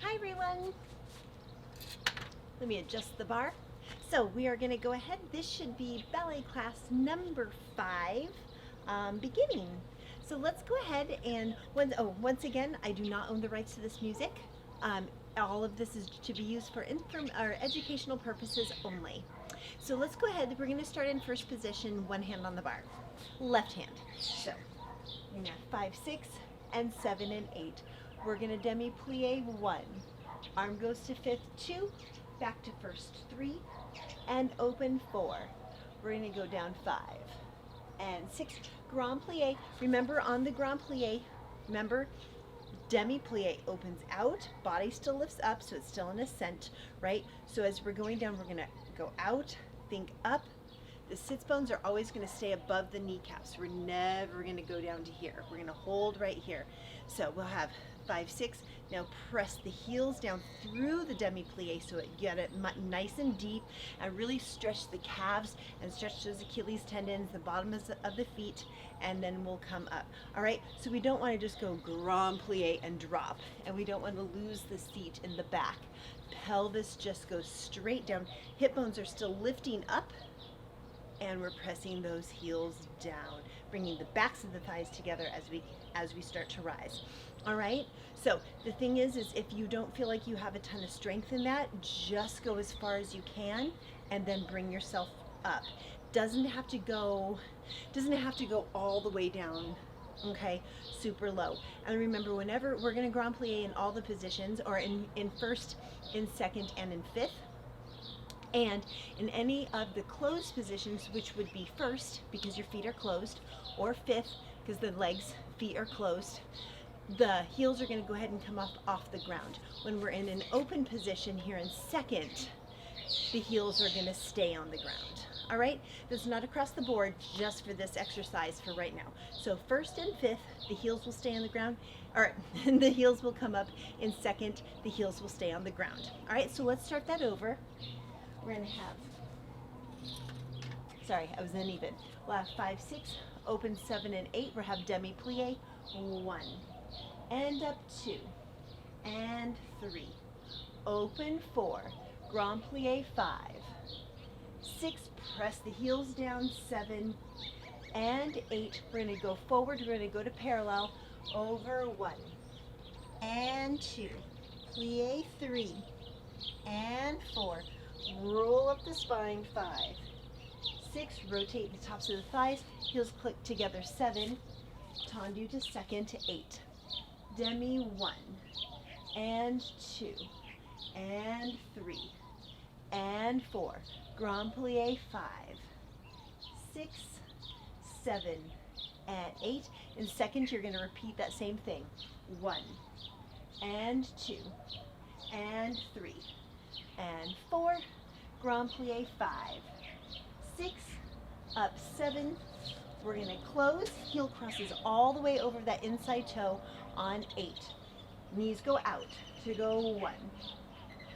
Hi everyone. Let me adjust the bar. So we are going to go ahead. This should be ballet class number 5, beginning. So let's go ahead and once again, I do not own the rights to this music. All of this is to be used for educational purposes only. So let's go ahead. We're going to start in first position, one hand on the bar, left hand. So we're going to have 5, 6, and 7 and 8. We're going to demi-plie 1. Arm goes to fifth 2, back to first 3, and open 4. We're going to go down 5 and 6. Grand plie. Remember on the grand plie, remember demi-plie opens out, body still lifts up, so it's still an ascent, right? So as we're going down, we're going to go out, think up. The sits bones are always going to stay above the kneecaps. We're never going to go down to here. We're going to hold right here. So we'll have 5, 6. Now press the heels down through the demi-plie so it get it nice and deep, and really stretch the calves and stretch those Achilles tendons, the bottoms of the feet, and then we'll come up. All right, so we don't want to just go grand plie and drop, and we don't want to lose the seat in the back. Pelvis just goes straight down. Hip bones are still lifting up, and we're pressing those heels down, bringing the backs of the thighs together as we start to rise. All right, so the thing is if you don't feel like you have a ton of strength in that, just go as far as you can and then bring yourself up. Doesn't have to go all the way down, okay, super low. And remember, whenever we're going to grand plie in all the positions, or in first, in second, and in fifth, and in any of the closed positions, which would be first because your feet are closed, or fifth because the feet are closed, the heels are going to go ahead and come up off the ground. When we're in an open position here in second, the heels are going to stay on the ground. All right, that's not across the board, just for this exercise for right now. So first and fifth, the heels will stay on the ground. All right, the heels will come up. In second, the heels will stay on the ground. All right, so let's start that over. We're going to have, sorry, I was uneven. We'll have 5, 6, open 7 and 8. We'll have demi-plie 1, and up 2, and 3, open 4, grand plie 5, 6, press the heels down 7, and 8. We're going to go forward. We're going to go to parallel over 1, and 2, plie 3, and 4. Roll up the spine 5, 6, rotate the tops of the thighs, heels click together 7, tendu to second to 8, demi 1, and 2, and 3, and 4, grand plie 5, 6, 7, and 8. In second, you're going to repeat that same thing. 1, and 2, and 3, and 4, grand plie 5, 6, up 7. We're going to close, heel crosses all the way over that inside toe on 8. Knees go out to go 1,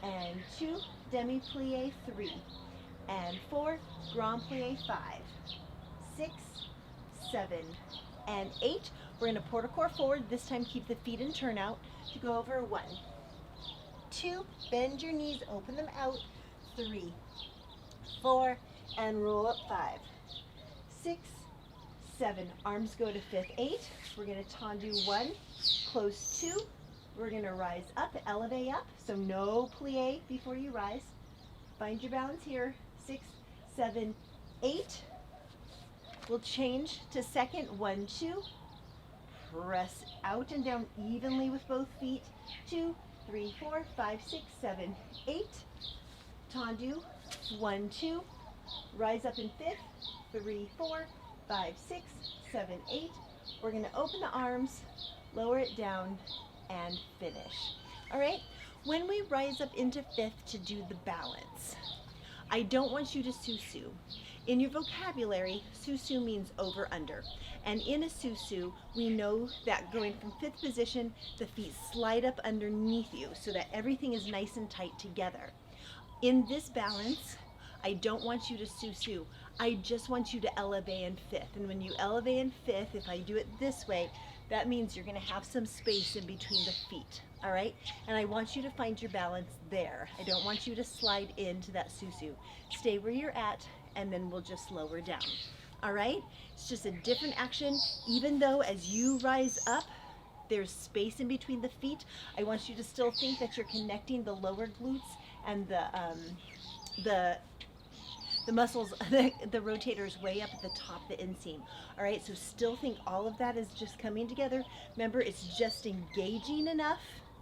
and 2, demi-plie 3, and 4, grand plie 5, 6, 7, and 8. We're going to port-a-corps forward. This time keep the feet in turnout to go over 1, 2, bend your knees, open them out, 3, 4, and roll up 5, 6, 7. Arms go to fifth 8. We're going to tendu 1, close 2. We're going to rise up, elevate up, so no plie before you rise. Find your balance here. 6, 7, 8. We'll change to second. 1, 2. Press out and down evenly with both feet. 2, 3, 4, 5, 6, 7, 8. Tendu. 1, 2. Rise up in fifth. 3, 4, 5, 6, 7, 8. We're going to open the arms, lower it down, and finish. All right, when we rise up into fifth to do the balance, I don't want you to susu. In your vocabulary, susu means over under. And in a susu, we know that going from fifth position, the feet slide up underneath you so that everything is nice and tight together. In this balance, I don't want you to susu. I just want you to elevate in fifth. And when you elevate in fifth, if I do it this way, That means you're gonna have some space in between the feet, all right? And I want you to find your balance there. I don't want you to slide into that susu. Stay where you're at, and then we'll just lower down, all right? It's just a different action, even though as you rise up, there's space in between the feet. I want you to still think that you're connecting the lower glutes and the muscles, the rotators way up at the top, the inseam. All right, so still think all of that is just coming together. Remember, it's just engaging enough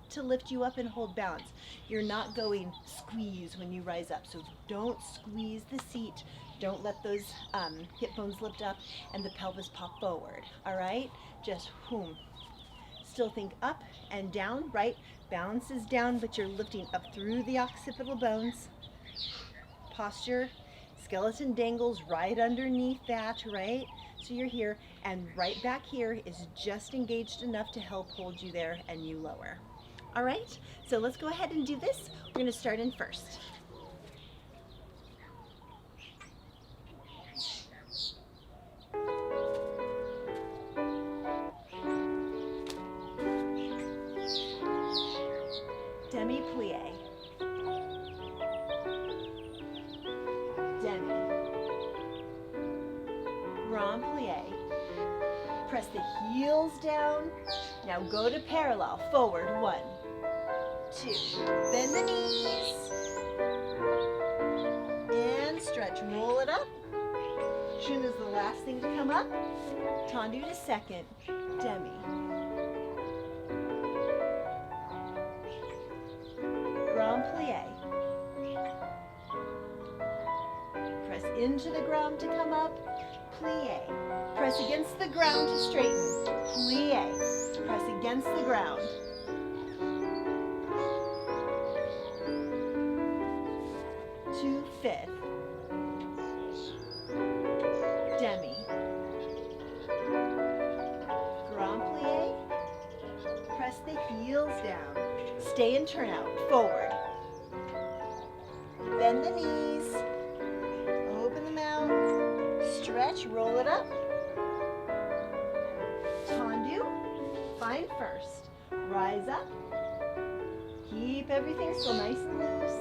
to lift you up and hold balance. You're not going squeeze when you rise up, so don't squeeze the seat. Don't let those hip bones lift up and the pelvis pop forward, all right? Just whoom. Still think up and down, right? Balance is down, but you're lifting up through the occipital bones. Posture, skeleton dangles right underneath that, right? So you're here, and right back here is just engaged enough to help hold you there and you lower. All right, so let's go ahead and do this. We're gonna start in first. Demi-plie. Demi. Grand plie. Press the heels down. Now go to parallel. Forward. 1, 2. Bend the knees. And stretch. Roll it up. Shin is the last thing to come up. Tendu to second. Demi. Grand plie. Press into the ground to come up. Plie. Press against the ground to straighten. Plie. Press against the ground. To fifth. Demi. Grand plie. Press the heels down. Stay and turn out. Forward. Bend the knees. Open them out. Stretch. Roll it up. Tendu. Find first. Rise up. Keep everything still nice and loose.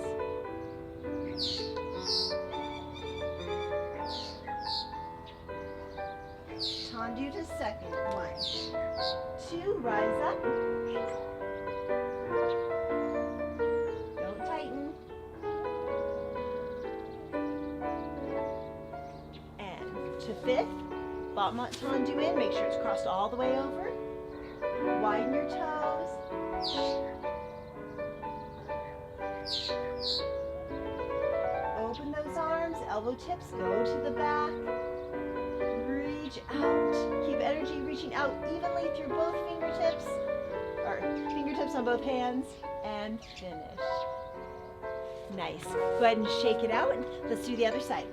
Tendu to second. 1, 2. Rise up. Don't tighten. And to fifth. Battement tendu in. Make sure it's crossed all the way over. Widen your toes. Open those arms. Elbow tips go to the back. Reach out. Keep energy reaching out evenly through both fingertips. Or fingertips on both hands. And finish. Nice. Go ahead and shake it out. Let's do the other side.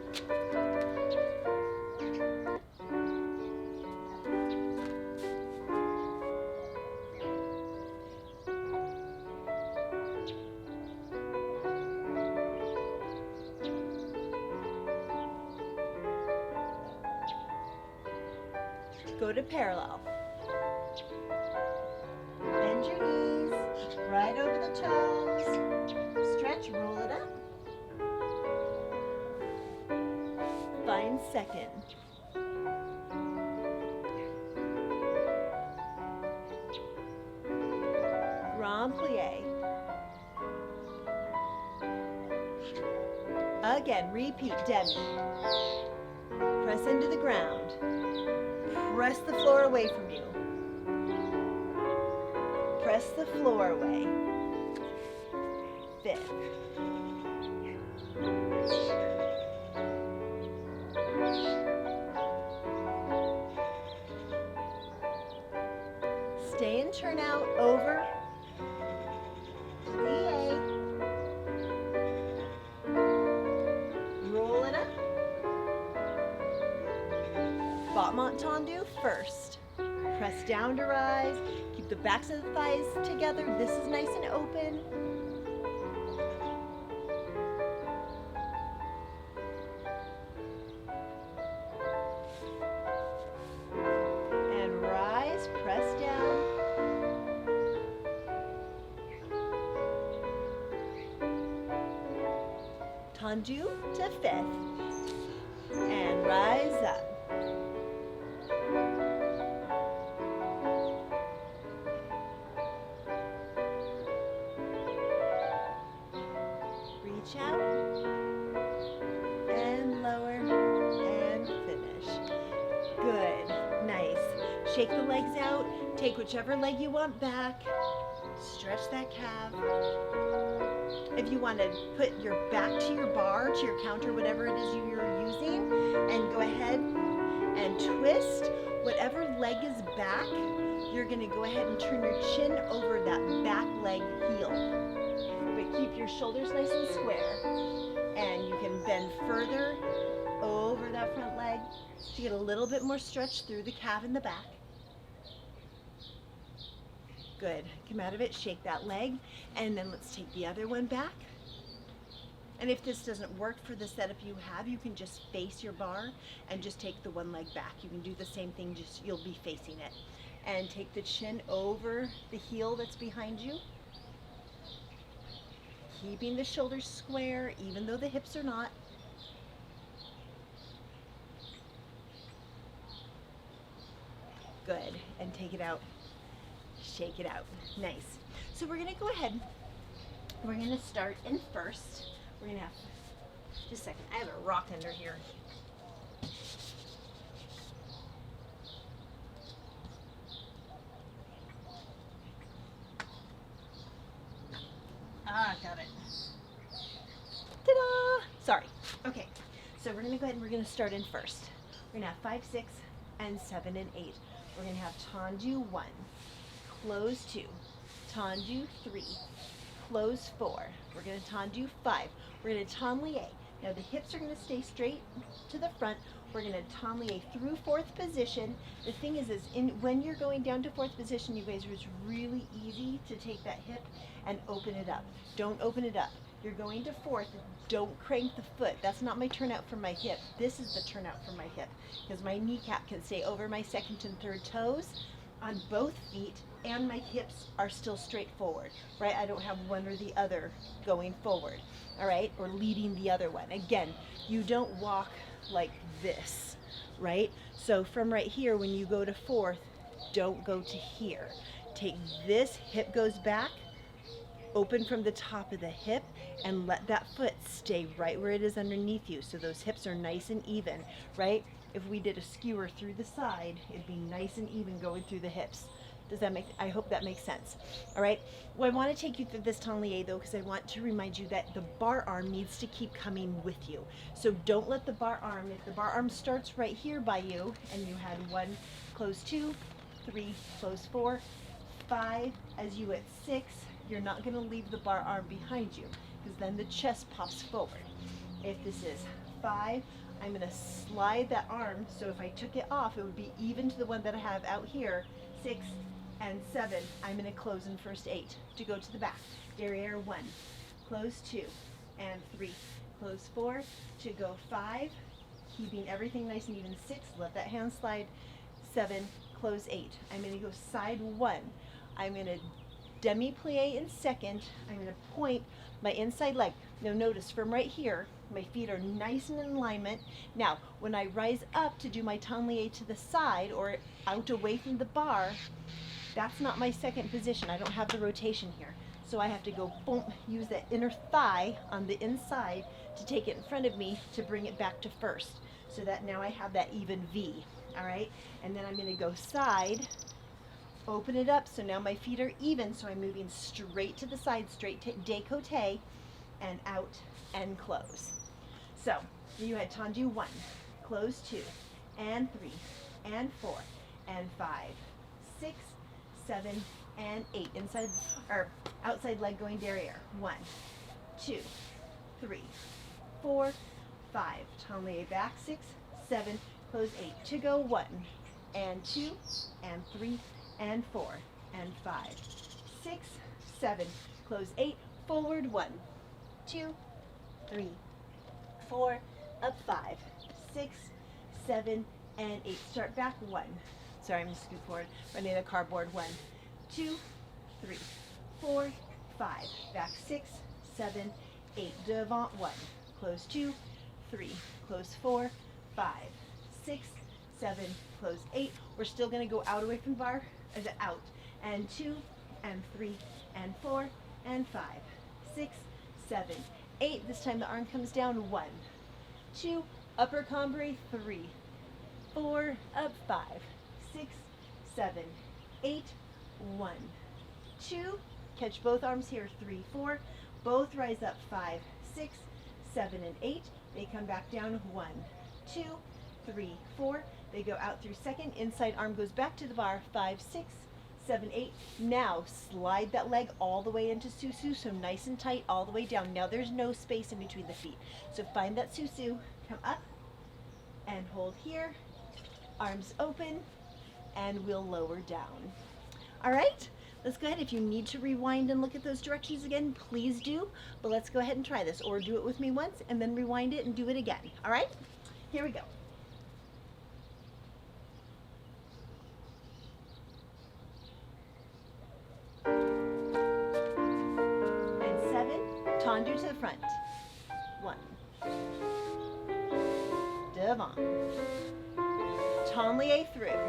Go to parallel. Bend your knees, right over the toes. Stretch, roll it up. Find second. Grand plie. Again, repeat, demi. Press into the ground. Press the floor away from you. Press the floor away. Fifth. Stay and turn out over. Plie. Roll it up. Battement tendu first. Press down to rise. Keep the backs of the thighs together. This is nice and open. And rise, press down. tendu to 5th, and rise up. Reach out, and lower, and finish. Good, nice. Shake the legs out, take whichever leg you want back, stretch that calf. If you want to put your back to your bar, to your counter, whatever it is you're using, and go ahead and twist. Whatever leg is back, you're going to go ahead and turn your chin over that back leg heel. But keep your shoulders nice and square. And you can bend further over that front leg to get a little bit more stretch through the calf in the back. Good. Come out of it, shake that leg, and then let's take the other one back. And if this doesn't work for the setup you have, you can just face your bar and just take the one leg back. You can do the same thing, just you'll be facing it. And take the chin over the heel that's behind you. Keeping the shoulders square, even though the hips are not. Good. And take it out. Shake it out. Nice. So we're going to go ahead. We're going to start in first. We're going to have, just a second, I have a rock under here. Got it. Ta-da! Sorry. Okay, so we're going to go ahead and we're going to start in first. We're going to have 5, 6, and 7, and 8. We're going to have tendu 1, close 2, tendu 3, close 4. We're going to tendu 5. We're going to tendu. Now the hips are going to stay straight to the front. We're going to tendu through 4th position. The thing is when you're going down to 4th position, you guys, it's really easy to take that hip and open it up. Don't open it up. You're going to 4th. Don't crank the foot. That's not my turnout from my hip. This is the turnout from my hip, because my kneecap can stay over my 2nd and 3rd toes on both feet, and my hips are still straight forward, right? I don't have one or the other going forward, all right? Or leading the other one. Again, you don't walk like this, right? So from right here, when you go to 4th, don't go to here. Take this, hip goes back, open from the top of the hip, and let that foot stay right where it is underneath you. So those hips are nice and even, right? If we did a skewer through the side, it'd be nice and even going through the hips. Does that make, I hope that makes sense. All right, well, I want to take you through this tendu though, because I want to remind you that the bar arm needs to keep coming with you. So don't let the bar arm, if the bar arm starts right here by you, and you had 1, close 2, 3, close 4, 5, as you at 6, you're not going to leave the bar arm behind you, because then the chest pops forward. If this is 5, I'm going to slide that arm, so if I took it off, it would be even to the one that I have out here. 6 and 7, I'm going to close in first 8 to go to the back. Derriere 1, close 2, and 3, close 4, to go 5, keeping everything nice and even. 6, let that hand slide. 7, close 8. I'm going to go side 1. I'm going to demi-plie in 2nd. I'm going to point my inside leg. Now notice from right here, my feet are nice and in alignment. Now, when I rise up to do my tendu to the side or out away from the bar, that's not my 2nd position. I don't have the rotation here. So I have to go boom, use that inner thigh on the inside to take it in front of me to bring it back to 1st. So that now I have that even V, all right? And then I'm going to go side, open it up, so now my feet are even, so I'm moving straight to the side, straight décolleté, and out and close. So you had tendu 1, close 2, and 3, and 4, and 5, 6, 7, and 8. Inside or outside leg going derriere. 1, 2, 3, 4, 5. Tendu back. 6, 7, close 8. To go 1, and 2, and 3, and 4, and 5, 6, 7, close 8, forward 1, 2, 3, 4, up 5, 6, 7, and 8. Start back 1. Sorry, I'm just scoot forward. Running the cardboard. 1, 2, 3, 4, 5. Back 6, 7, 8. Devant 1. close 2, 3, close 4, 5, 6, 7, close 8. We're still going to go out away from the bar, as out, and 2, and 3, and 4, and 5, 6, 7, 8. This time the arm comes down, 1, 2, upper cambrai, 3, 4, up 5, 6, 7, 8, 1, 2, catch both arms here, 3, 4, both rise up, 5, 6, 7, and 8. They come back down, 1, 2, 3, 4. They go out through second, inside arm goes back to the bar, 5, 6, 7, 8. Now slide that leg all the way into susu, so nice and tight all the way down. Now there's no space in between the feet. So find that susu, come up and hold here, arms open, and we'll lower down. All right, let's go ahead. If you need to rewind and look at those directions again, please do, but let's go ahead and try this, or do it with me once and then rewind it and do it again. All right, here we go. Tendu to the front. 1. Devant. Tendu through.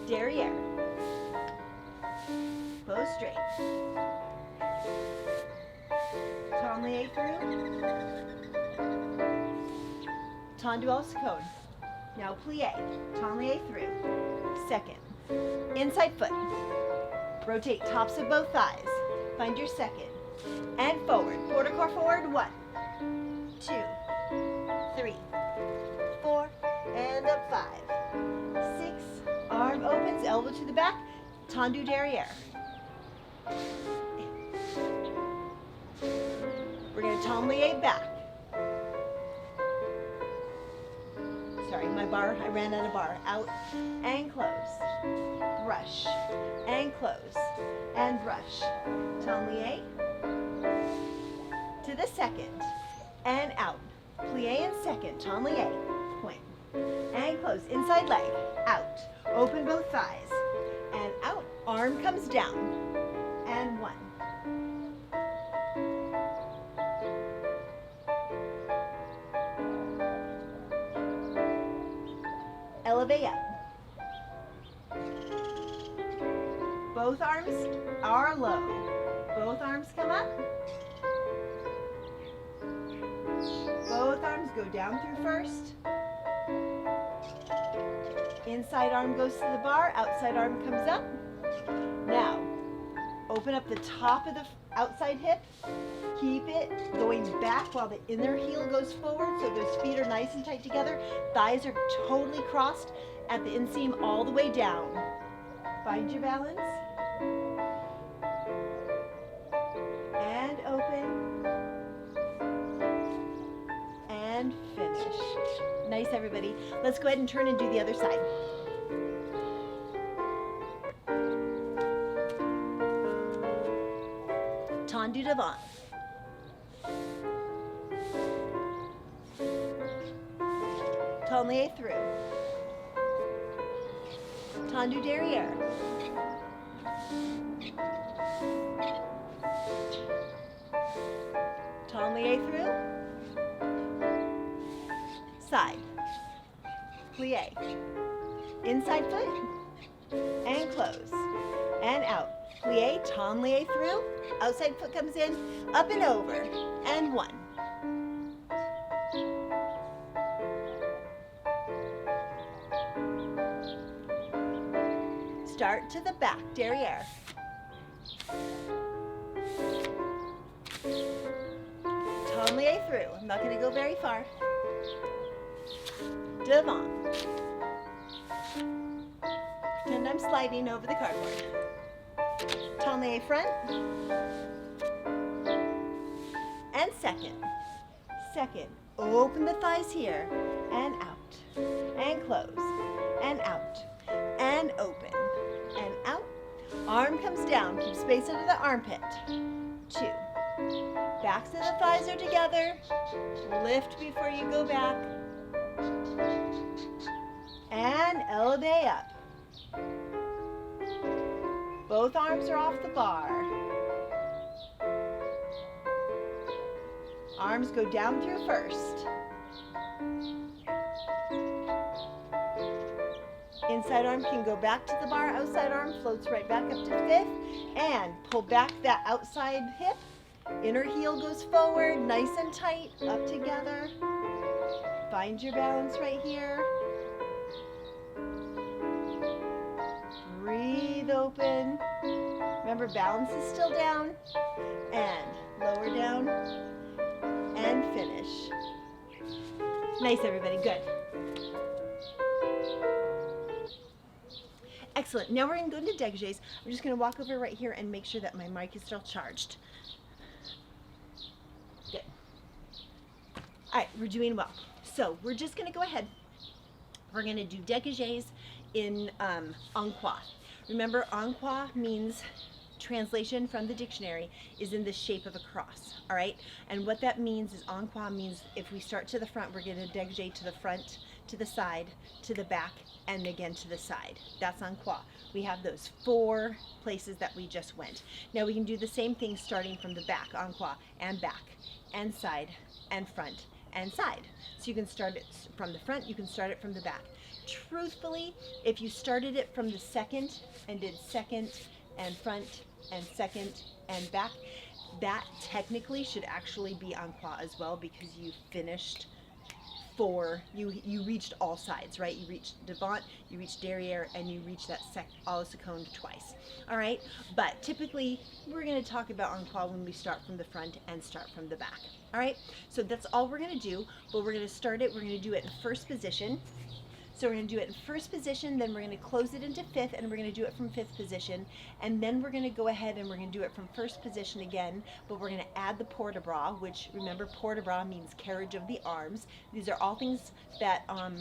Derrière. Bow straight. Tendu through. Tendu au seconde. Now plie. Tendu through. Second. Inside foot. Rotate tops of both thighs. Find your second. And forward. Quarter core forward. 1, 2, 3, 4, and up 5, 6. Arm opens, elbow to the back. Tendu derrière. We're going to tendu back. Sorry, my bar, I ran out of bar. Out and close. Brush and close and brush. Tendu to the second and out. Plie and second. Tendu. Point and close. Inside leg. Out. Open both thighs and out. Arm comes down and 1. Elevate up. Both arms are low. Both arms come up. Both arms go down through first. Inside arm goes to the bar, outside arm comes up. Now, open up the top of the outside hip. Keep it going back while the inner heel goes forward, so those feet are nice and tight together. Thighs are totally crossed at the inseam all the way down. Find your balance. And open. And finish. Nice, everybody. Let's go ahead and turn and do the other side. Tendu devant. Tendu through. Tendu derrière. Tendu through. Side. Plie. Inside foot. And close. And out. Plie, tendu through. Outside foot comes in. Up and over. And 1. Start to the back, derrière. Tendu through. I'm not going to go very far. Devant. Pretend I'm sliding over the cardboard. Tendu front. And second. Second. Open the thighs here. And out. And close. And out. And open. And out. Arm comes down. Keep space under the armpit. 2. Backs of the thighs are together. Lift before you go back. And elevate up. Both arms are off the bar. Arms go down through first. Inside arm can go back to the bar, outside arm floats right back up to fifth, and pull back that outside hip. Inner heel goes forward, nice and tight, up together. Find your balance right here. Breathe open. Remember, balance is still down. And lower down. And finish. Nice, everybody. Good. Excellent. Now we're going to go into dégagés. I'm just going to walk over right here and make sure that my mic is still charged. Good. All right, we're doing well. So we're just going to go ahead. We're going to do dégagés in en croix. Remember, en croix means, translation from the dictionary, is in the shape of a cross. All right? And what that means is en croix means if we start to the front, we're going to dégagé to the front, to the side, to the back, and again to the side. That's en croix. We have those 4 places that we just went. Now we can do the same thing starting from the back, en croix, and back, and side, and front, and side. So you can start it from the front, you can start it from the back. Truthfully, if you started it from the second and did second and front and second and back, that technically should actually be en croix as well, because you finished 4, you reached all sides, right? You reached devant, you reached derrière, and you reached that à la seconde twice. All right, but typically we're going to talk about en croix when we start from the front and start from the back. All right, so that's all we're going to do, but we're going to start it, we're going to do it in first position. So we're going to do it in first position, then we're going to close it into fifth, and we're going to do it from fifth position, and then we're going to go ahead and we're going to do it from first position again, but we're going to add the port de bras, which, remember, port de bras means carriage of the arms. These are all things that are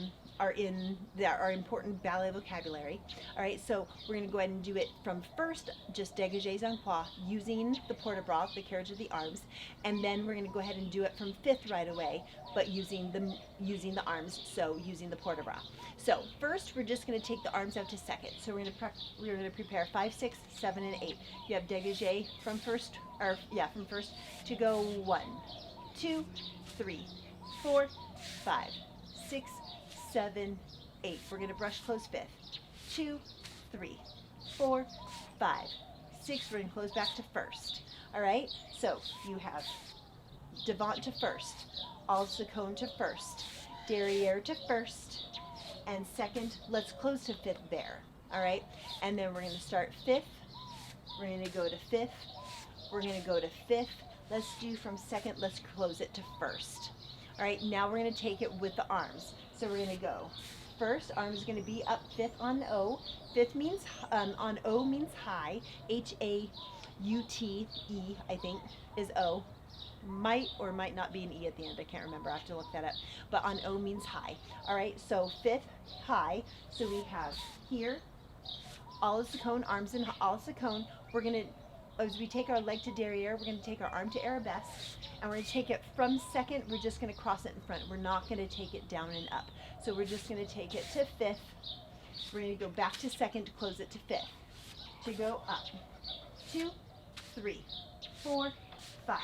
important ballet vocabulary. All right, so we're going to go ahead and do it from first, just dégagés en croix, using the port de bras, the carriage of the arms, and then we're going to go ahead and do it from fifth right away, but using the arms, so using the port de bras. So first, we're just going to take the arms out to second. So we're going to prepare 5, 6, 7, and 8. You have dégagé from first, from first to go 1, 2, 3, 4, 5, 6, 7, 8. We're going to brush close fifth. 2, 3, 4, 5, 6. We're going to close back to first. All right. So you have devant to first, à la seconde to first, derrière to first, and second. Let's close to fifth there. All right. And then we're going to start fifth. We're going to go to fifth. We're going to go to fifth. Let's do from second. Let's close it to first. All right. Now we're going to take it with the arms. So we're going to go first. Arm is going to be up fifth on O. Fifth means on O means high. Haute, I think, is O. Might or might not be an E at the end. I can't remember. I have to look that up. But on O means high. All right. So fifth, high. So we have here, à la seconde, arms in à la seconde. We're going to, as we take our leg to derrière, we're going to take our arm to arabesque, and we're going to take it from second. We're just going to cross it in front. We're not going to take it down and up. So we're just going to take it to fifth. We're going to go back to second to close it to fifth. To go up. 2, 3, 4, 5,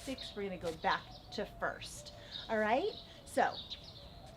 6. We're going to go back to first. All right? So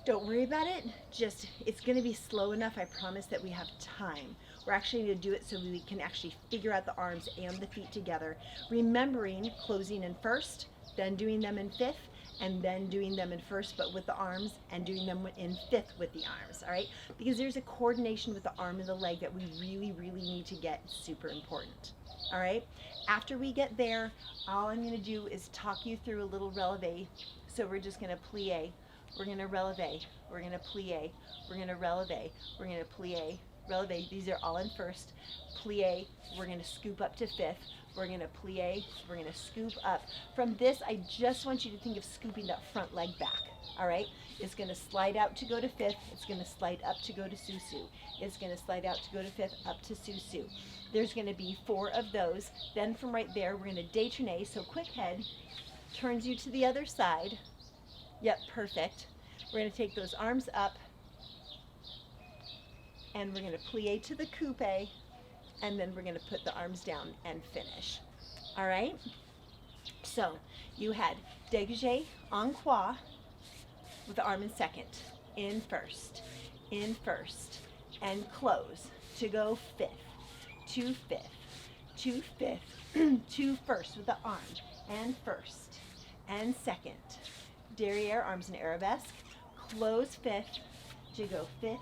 don't worry about it. Just, it's going to be slow enough. I promise that we have time. We're actually going to do it so we can actually figure out the arms and the feet together, remembering closing in first, then doing them in fifth, and then doing them in first but with the arms, and doing them in fifth with the arms. All right? Because there's a coordination with the arm and the leg that we really, really need to get. Super important. All right? After we get there, all I'm going to do is talk you through a little relevé. So we're just going to plie. We're going to relevé. We're going to plie. We're going to relevé. We're going to plie. Relevé. These are all in first. Plie. We're going to scoop up to fifth. We're going to plie. We're going to scoop up. From this, I just want you to think of scooping that front leg back. All right? It's going to slide out to go to fifth. It's going to slide up to go to sous-sus. It's going to slide out to go to fifth, up to sous-sus. There's going to be 4 of those. Then from right there, we're going to détourner. So quick head turns you to the other side. Yep, perfect. We're going to take those arms up, and we're going to plie to the coupe, and then we're going to put the arms down and finish. All right? So you had Dégagé en croix with the arm in second. In first, and close to go fifth, to fifth, to fifth, to first with the arm, and first, and second. Derriere, arms in arabesque, close fifth to go fifth,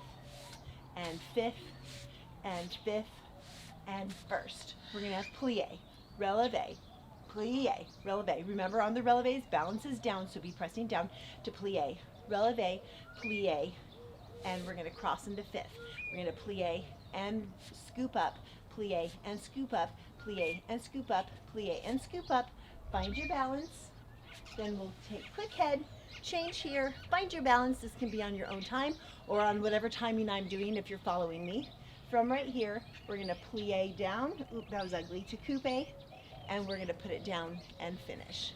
and fifth, and fifth, and first. We're gonna have plie, releve, plie, releve. Remember on the releves, balance is down, so be pressing down to plie, releve, plie, and we're gonna cross into fifth. We're gonna plie and scoop up, plie and scoop up, plie and scoop up, plie and scoop up. Find your balance. Then we'll take quick head, change here, find your balance. This can be on your own time or on whatever timing I'm doing if you're following me. From right here, we're gonna plie down, oop, that was ugly, to coupe, and we're gonna put it down and finish.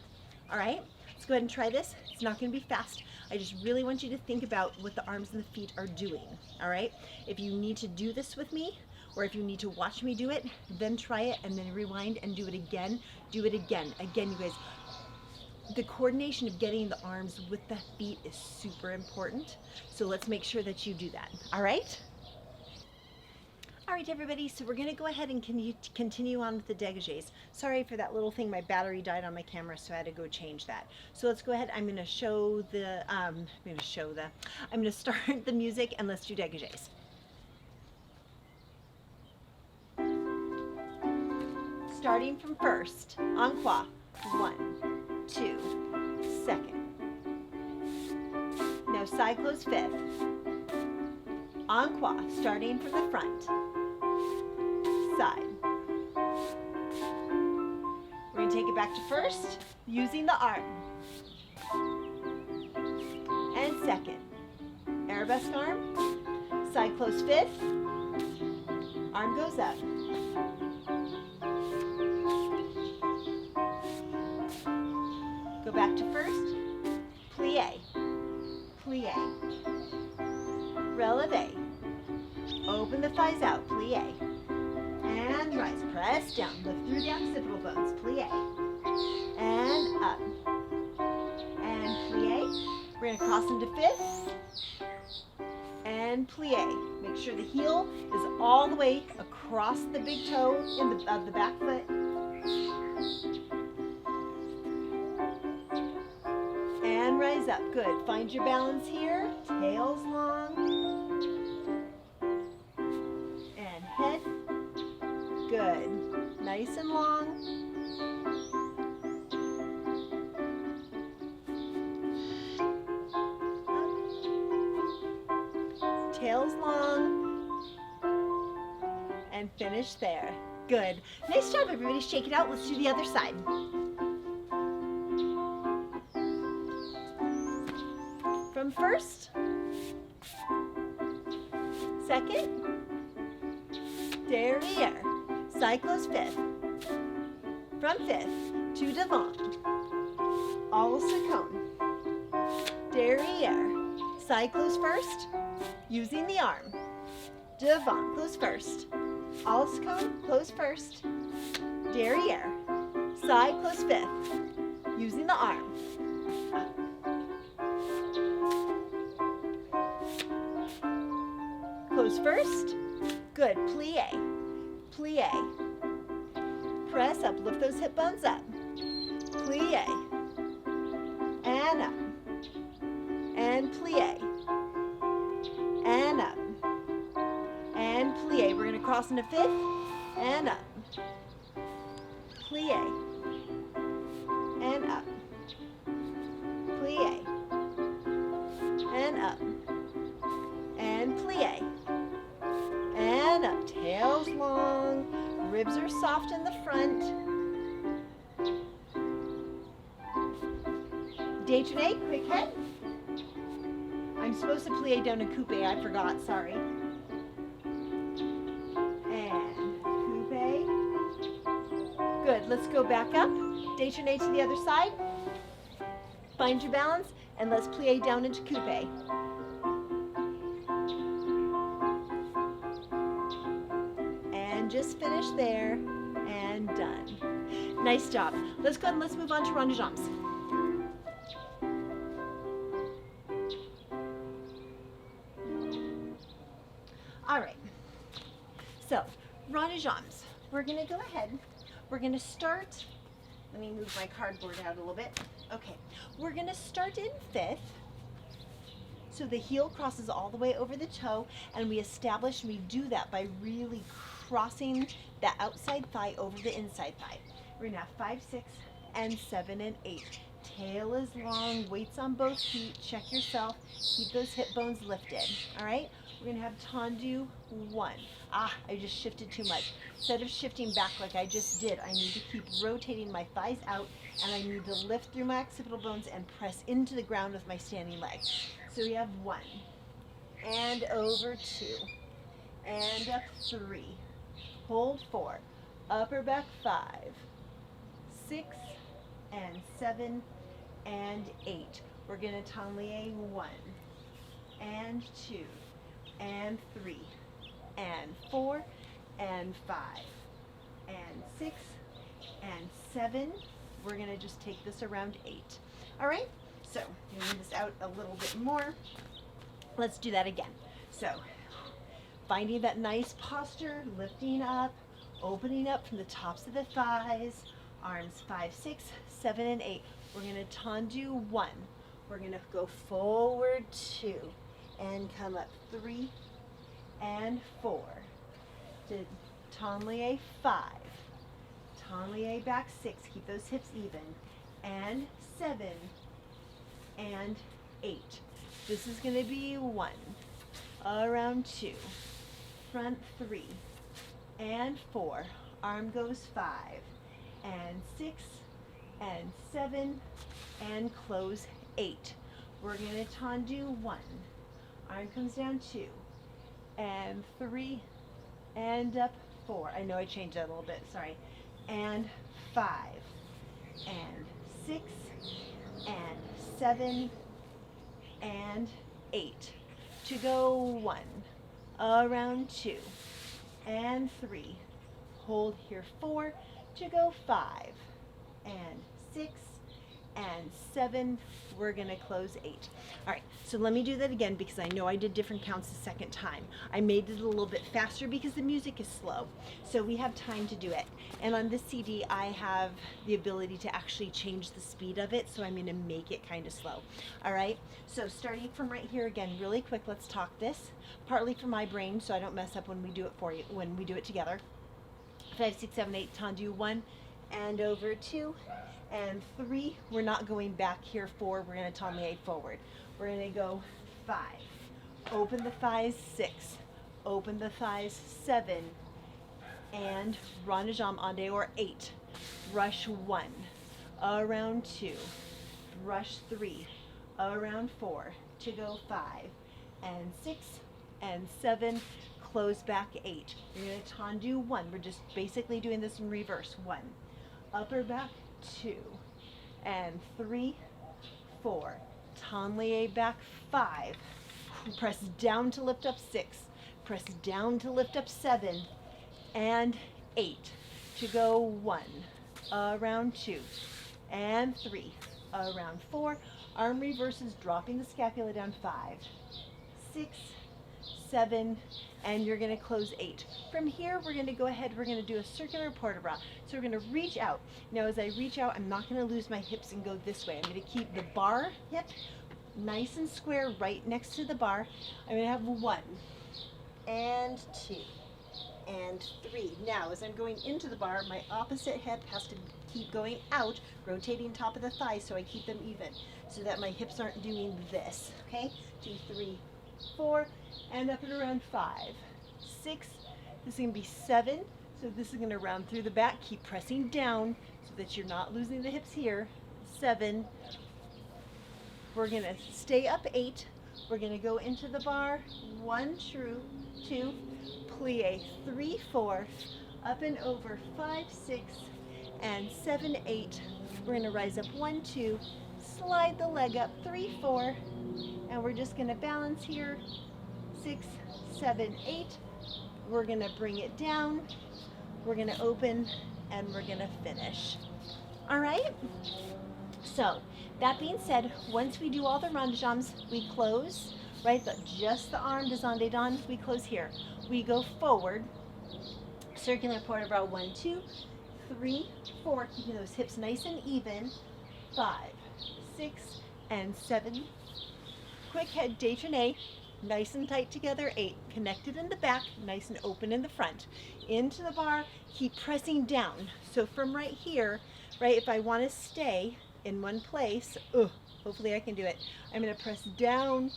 All right, let's go ahead and try this. It's not gonna be fast. I just really want you to think about what the arms and the feet are doing, all right? If you need to do this with me, or if you need to watch me do it, then try it and then rewind and do it again. Do it again. Again, you guys, the coordination of getting the arms with the feet is super important. So let's make sure that you do that, all right? All right, everybody, so we're gonna go ahead and continue on with the dégagés. Sorry for that little thing, my battery died on my camera, so I had to go change that. So let's go ahead, I'm gonna start the music and let's do dégagés. Starting from first, en croix, 1, 2, second. Now side close fifth, en croix, starting from the front, side. We're going to take it back to first, using the arm. And second. Arabesque arm, side close fifth, arm goes up. Go back to first, plie, plie, releve, open the thighs out, plie, and rise, press down, lift through the occipital bones, plie, and up, and plie. We're going to cross into fifth, and plie. Make sure the heel is all the way across the big toe of the back foot. And rise up, good. Find your balance here, tails long, and head, good. Nice and long. Up. Tails long, and finish there. Good. Nice job, everybody. Shake it out. Let's do the other side. From first, second, derriere, side close fifth, from fifth to devant, all second, derriere, side close first, using the arm, devant, close first, all second, close first, derriere, side close fifth, using the arm, close first, good, plie, plie, press up, lift those hip bones up, plie, and up, and plie, and up, and plie. We're going to cross into fifth, and up, plie, and up, plie, and up, and plie. And up, tails long, ribs are soft in the front. Détourné, quick head. I'm supposed to plie down a coupe, I forgot, sorry. And coupe. Good, let's go back up. Détourné to the other side. Find your balance, and let's plie down into coupe. Just finish there and done. Nice job. Let's go ahead and let's move on to rond de jambes. we're going to go ahead. We're going to start, let me move my cardboard out a little bit. Okay, we're going to start in fifth. So the heel crosses all the way over the toe, and we do that by really crossing the outside thigh over the inside thigh. We're gonna have 5, 6, and 7, and 8. Tail is long, weights on both feet, check yourself, keep those hip bones lifted, all right? We're gonna have tendu 1. I just shifted too much. Instead of shifting back like I just did, I need to keep rotating my thighs out, and I need to lift through my occipital bones and press into the ground with my standing leg. So we have 1, and over 2, and up 3, hold 4, upper back 5, 6, and 7, and 8. We're gonna tanlie 1, and 2, and 3, and 4, and 5, and 6, and 7. We're gonna just take this around 8. All right? So, move this out a little bit more. Let's do that again. So, finding that nice posture, lifting up, opening up from the tops of the thighs, arms 5, 6, 7, and 8. We're going to tendu 1. We're going to go forward 2, and come up 3, and 4. To tanlie 5. Tanlie back 6. Keep those hips even. And 7. And 8. This is going to be 1, around 2, front 3, and 4, arm goes 5, and 6, and 7, and close 8. We're going to tendu 1, arm comes down 2, and 3, and up 4. I know I changed that a little bit, sorry. And 5, and 6, and 7, and 8. To go 1, around 2, and 3. Hold here 4. To go 5, and 6, and 7. We're going to close 8. All right, so let me do that again because I know I did different counts the second time. I made it a little bit faster because the music is slow, so we have time to do it. And on this CD, I have the ability to actually change the speed of it, so I'm going to make it kind of slow. All right, so starting from right here again, really quick, let's talk this. Partly for my brain, so I don't mess up when we do it for you, when we do it together. 5, 6, 7, 8, tendu 1, and over 2, and 3. We're not going back here 4. We're going to tanlie forward. We're going to go 5. Open the thighs 6. Open the thighs 7. And rond de jambe ande or 8. Rush 1. Around 2. Rush 3. Around 4. To go 5. And 6. And 7. Close back 8. We're going to tendu 1. We're just basically doing this in reverse. 1. Upper back 2. And 3. 4. Tanlie back 5. Press down to lift up 6. Press down to lift up 7. And 8. To go 1. Around 2. And 3. Around 4. Arm reverses, dropping the scapula down 5. 6. 7, and you're going to close 8. From here, we're going to go ahead, we're going to do a circular port de bras. So we're going to reach out. Now, as I reach out, I'm not going to lose my hips and go this way. I'm going to keep the bar hip nice and square right next to the bar. I'm going to have 1, and 2, and 3. Now, as I'm going into the bar, my opposite hip has to keep going out, rotating top of the thigh so I keep them even, so that my hips aren't doing this, okay? 2, 3, 4, and up and around 5, 6. This is going to be 7. So this is going to round through the back. Keep pressing down so that you're not losing the hips here. 7. We're going to stay up 8. We're going to go into the bar. 1, true, 2, plie, 3, 4, up and over 5, 6, and 7, 8. We're going to rise up 1, 2, slide the leg up 3, 4, and we're just going to balance here. 6, 7, 8. We're going to bring it down. We're going to open, and we're going to finish. All right? So, that being said, once we do all the rond de jambes, we close, right? Just the arm de zande dan, we close here. We go forward. Circular port brow, 1, 2, 3, 4. Keeping those hips nice and even. 5, 6, and 7. Quick head déjeuner, nice and tight together. 8, connected in the back, nice and open in the front. Into the bar, keep pressing down. So from right here, right, if I want to stay in one place, hopefully I can do it. I'm going to press down,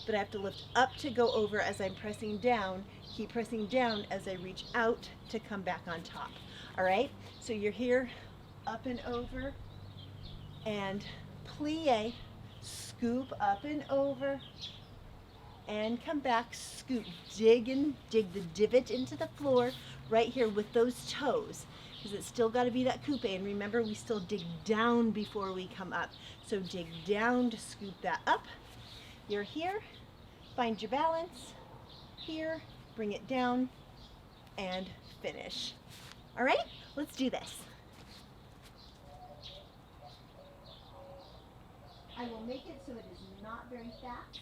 but I have to lift up to go over as I'm pressing down. Keep pressing down as I reach out to come back on top. All right, so you're here, up and over, and plie, scoop up and over, and come back, scoop, dig the divot into the floor right here with those toes, because it's still got to be that coupe. And remember, we still dig down before we come up. So dig down to scoop that up. You're here, find your balance, here, bring it down, and finish. All right, let's do this. I will make it so it is not very fast.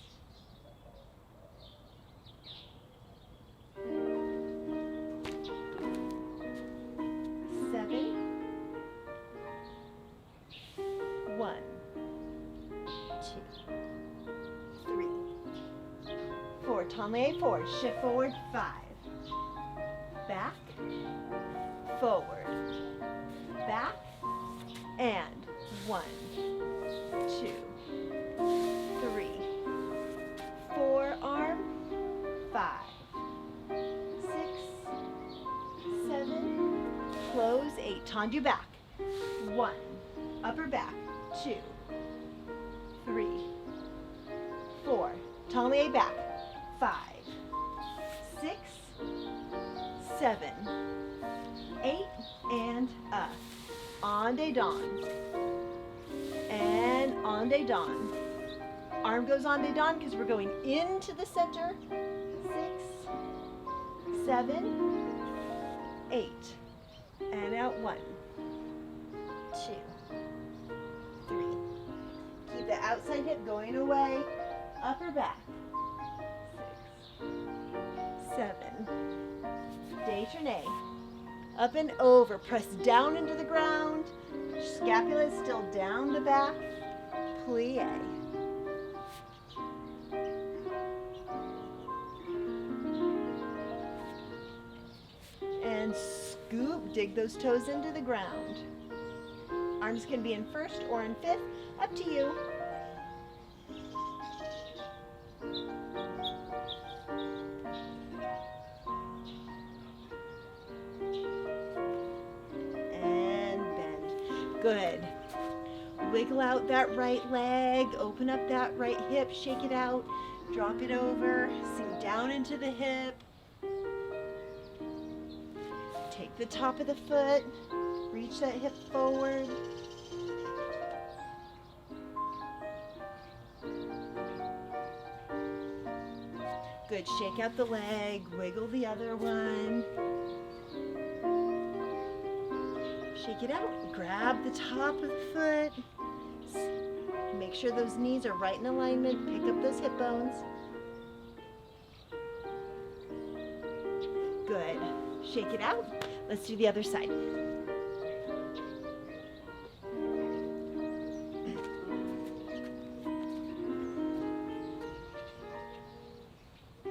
Seven, 1, 2, 3, 4. Tourné forward, shift forward, 5. Back, forward, back, and 1, 2, 3, 4. Arm, 5, 6, 7. Close, 8. Tendu back. 1. Upper back. 2, 3, 4. Tourné back. 5, 6, 7, 8, and up. En dedans. And en dedans. Arm goes en dedans because we're going into the center. 6, 7, 8. And out. 1, 2, 3. Keep the outside hip going away. Upper back. 6, 7. Déjeuner. Up and over. Press down into the ground. Scapula is still down the back. Plie. And scoop. Dig those toes into the ground. Arms can be in first or in fifth. Up to you. Good. Wiggle out that right leg, open up that right hip, shake it out, drop it over, sink down into the hip. Take the top of the foot, reach that hip forward. Good, shake out the leg, wiggle the other one. Shake it out. Grab the top of the foot. Make sure those knees are right in alignment. Pick up those hip bones. Good. Shake it out. Let's do the other side.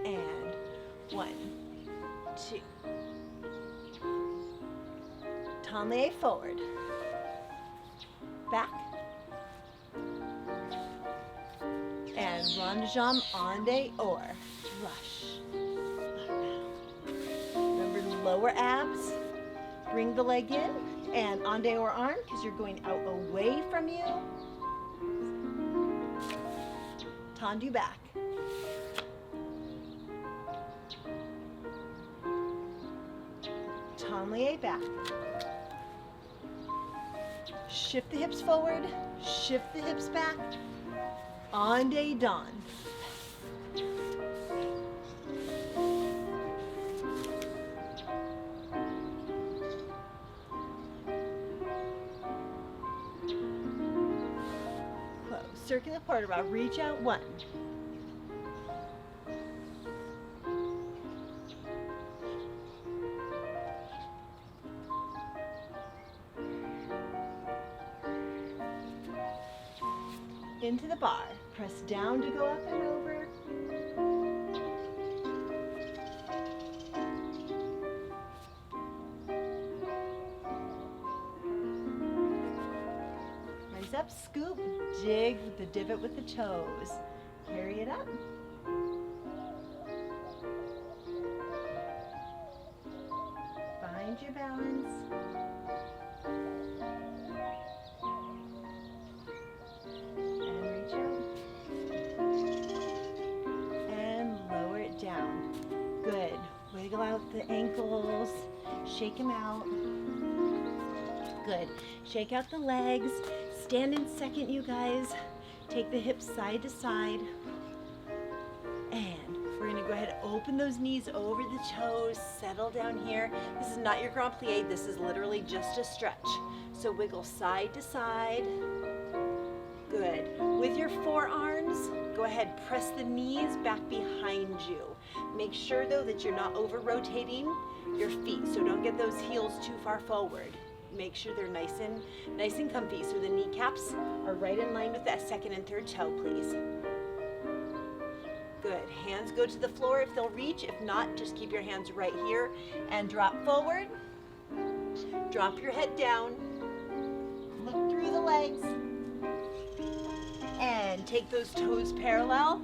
And 1, 2. Tourné forward, back, and rond de jambe, en de or, rush. Remember the lower abs, bring the leg in, and en de or arm, because you're going out away from you. Tendu back. Tourné back. Shift the hips forward, shift the hips back. En dedans. Close. Circular port brow. Reach out. 1. into the bar. Press down to go up and over. Rise up, scoop, dig the divot with the toes. Carry it up. Find your balance. And reach out. And lower it down. Good. Wiggle out the ankles. Shake them out. Good. Shake out the legs. Stand in second, you guys. Take the hips side to side. And we're going to go ahead and open those knees over the toes. Settle down here. This is not your grand plie. This is literally just a stretch. So wiggle side to side. Good. With your forearms, go ahead, press the knees back behind you. Make sure though that you're not over rotating your feet, so don't get those heels too far forward. Make sure they're nice and comfy, so the kneecaps are right in line with that second and third toe, please. Good. Hands go to the floor if they'll reach. If not, just keep your hands right here and drop forward. Drop your head down. Look through the legs. And take those toes parallel.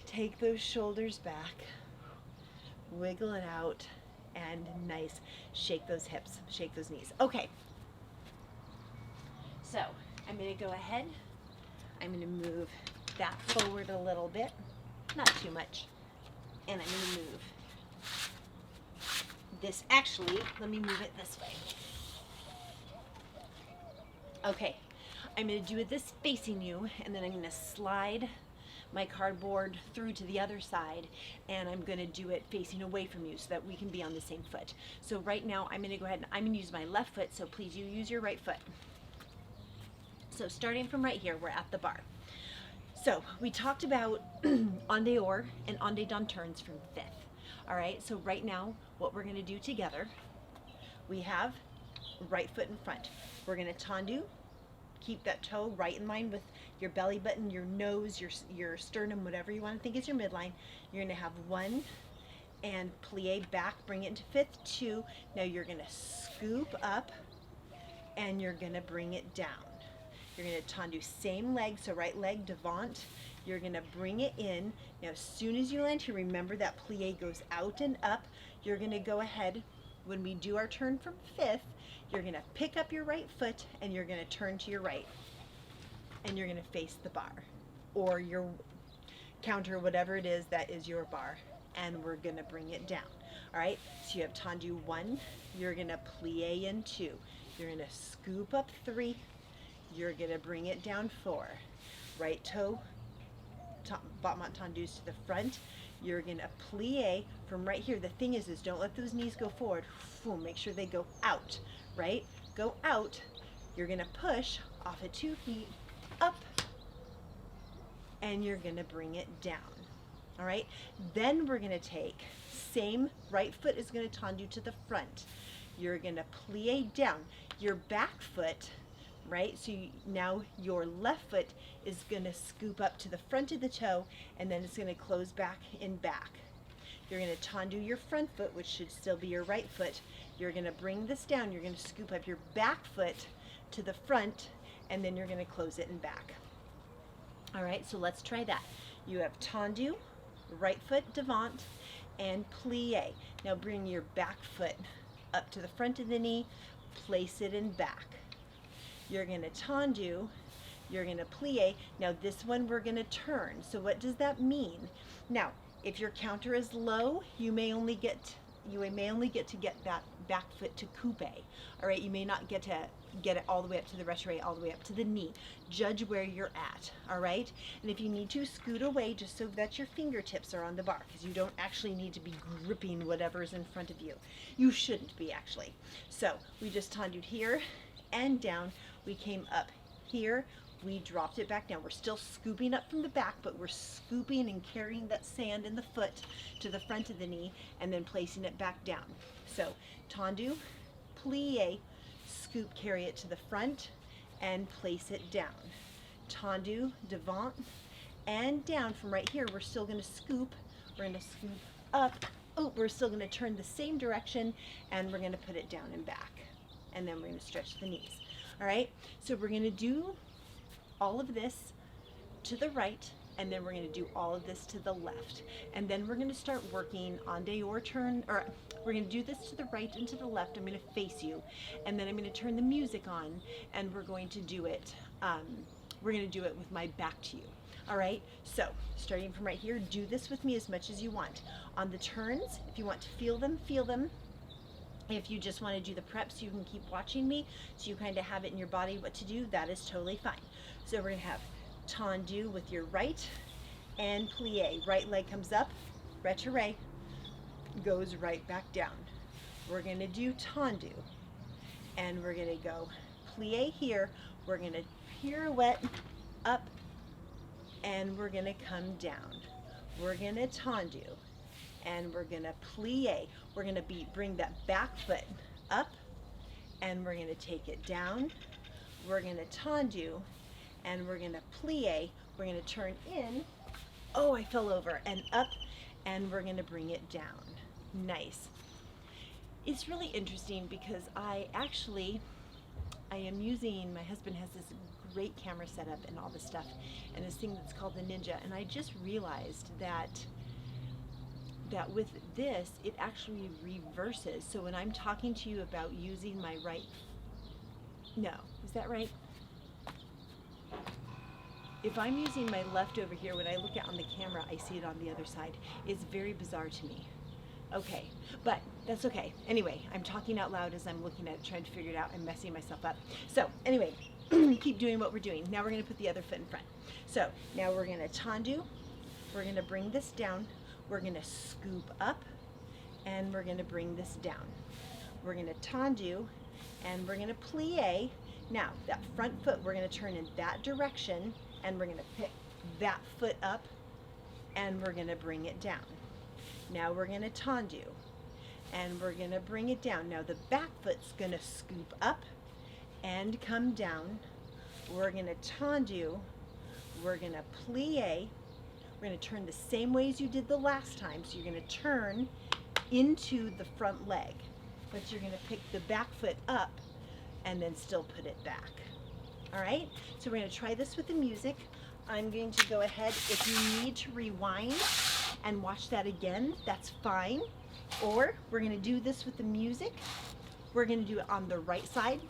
Take those shoulders back, wiggle it out, and nice. Shake those hips, shake those knees. Okay, so I'm going to go ahead. I'm going to move that forward a little bit, not too much, and I'm going to move this. Actually, let me move it this way. Okay, I'm going to do it this facing you, and then I'm going to slide my cardboard through to the other side, and I'm going to do it facing away from you so that we can be on the same foot. So right now I'm going to go ahead and I'm going to use my left foot, so please you use your right foot. So starting from right here, we're at the bar. So we talked about en dehors and en dedans turns from fifth. All right, so right now what we're going to do together, we have right foot in front. We're going to tendu. Keep that toe right in line with your belly button, your nose, your sternum, whatever you want to think is your midline. You're going to have one and plie back, bring it into fifth, two. Now you're going to scoop up and you're going to bring it down. You're going to tendu same leg, so right leg devant. You're going to bring it in. Now as soon as you land here, remember that plie goes out and up. You're going to go ahead, when we do our turn from fifth, you're going to pick up your right foot and you're going to turn to your right. And you're going to face the bar or your counter, whatever it is that is your bar. And we're going to bring it down. All right, so you have tendu one, you're going to plie in two. You're going to scoop up three. You're going to bring it down four. Right toe, battement tendus to the front. You're going to plie from right here. The thing is don't let those knees go forward. Make sure they go out, right? Go out. You're going to push off of 2 feet, up, and you're going to bring it down. All right? Then we're going to take, same right foot is going to tendu to the front. You're going to plie down. Your back foot, right? So now your left foot is going to scoop up to the front of the toe, and then it's going to close back in back. You're going to tendu your front foot, which should still be your right foot. You're going to bring this down. You're going to scoop up your back foot to the front, and then you're going to close it in back. All right, so let's try that. You have tendu, right foot devant, and plie. Now bring your back foot up to the front of the knee, place it in back. You're going to tendu, you're going to plie. Now this one we're going to turn. So what does that mean? Now, if your counter is low, you may only get to get that back foot to coupe. All right, you may not get to get it all the way up to the retiré, all the way up to the knee. Judge where you're at, all right? And if you need to, scoot away just so that your fingertips are on the bar, because you don't actually need to be gripping whatever's in front of you. You shouldn't be, actually. So we just tendued here and down. We came up here, we dropped it back down. We're still scooping up from the back, but we're scooping and carrying that sand in the foot to the front of the knee and then placing it back down. So tendu, plie, scoop, carry it to the front and place it down. Tendu, devant, and down. From right here, we're still going to scoop. We're going to scoop up. Oh, we're still going to turn the same direction, and we're going to put it down and back. And then we're going to stretch the knees. All right, so we're going to do all of this to the right, and then we're going to do all of this to the left. And then we're going to start working on your turn, or we're going to do this to the right and to the left. I'm going to face you, and then I'm going to turn the music on, and we're going to do it. We're going to do it with my back to you. All right, so starting from right here, do this with me as much as you want. On the turns, if you want to feel them, feel them. If you just want to do the preps, you can keep watching me so you kind of have it in your body what to do. That is totally fine. So we're going to have tendu with your right and plie. Right leg comes up, retire, goes right back down. We're going to do tendu, and we're going to go plie here. We're going to pirouette up, and we're going to come down. We're going to tendu, and we're going to plie. We're going to bring that back foot up, and we're going to take it down. We're going to tendu, and we're going to plie. We're going to turn in. Oh, I fell over, and up, and we're going to bring it down. Nice. It's really interesting because I am using, my husband has this great camera setup and all this stuff, and this thing that's called the Ninja, and I just realized that with this, it actually reverses. So when I'm talking to you about using my right, no, is that right? If I'm using my left over here, when I look at on the camera, I see it on the other side. It's very bizarre to me. Okay, but that's okay. Anyway, I'm talking out loud as I'm looking at it, trying to figure it out. I'm messing myself up. So anyway, keep doing what we're doing. Now we're going to put the other foot in front. So now we're going to tendu. We're going to bring this down. We're going to scoop up, and we're going to bring this down. We're going to tendu, and we're going to plie. Now, that front foot, we're going to turn in that direction, and we're going to pick that foot up, and we're going to bring it down. Now we're going to tendu, and we're going to bring it down. Now the back foot's going to scoop up and come down. We're going to tendu. We're going to plie. We're going to turn the same way as you did the last time. So you're going to turn into the front leg, but you're going to pick the back foot up and then still put it back. All right, so we're going to try this with the music. I'm going to go ahead. If you need to rewind and watch that again, that's fine. Or we're going to do this with the music. We're going to do it on the right side,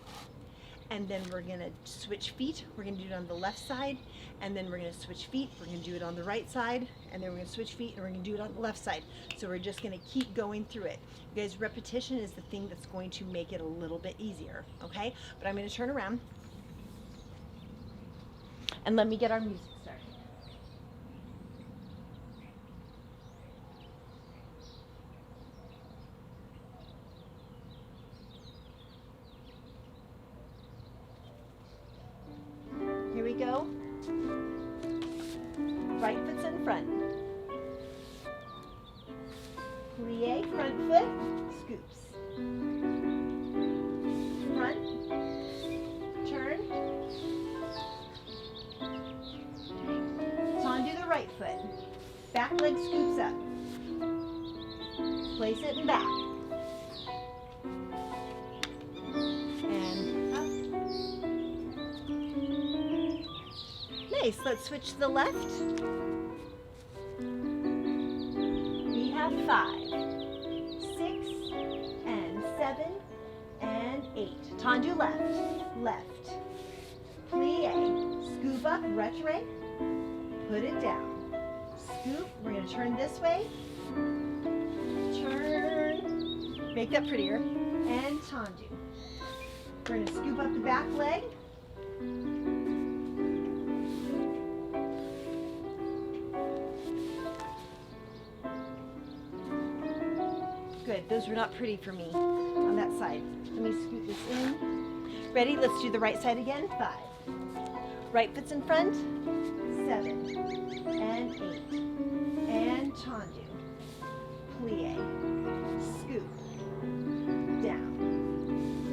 and then we're going to switch feet. We're going to do it on the left side, and then we're going to switch feet. We're going to do it on the right side, and then we're going to switch feet, and we're going to do it on the left side. So we're just going to keep going through it. You guys, repetition is the thing that's going to make it a little bit easier, okay? But I'm going to turn around, and let me get our music started. Here we go. Right foot's in front. Plie, front foot, scoops. Front, turn. Tendu the right foot. Back leg scoops up. Place it in back. And up. Nice. Let's switch to the left. We have 5, 6, and 7, and 8. Tendu left, left. Plie, scoop up, retire, put it down. Scoop, we're going to turn this way. Turn, make that prettier, and tendu. We're going to scoop up the back leg. Good, those were not pretty for me on that side. Let me scoot this in. Ready? Let's do the right side again. 5. Right foot's in front, 7 and 8, and tendu, plie, scoop, down,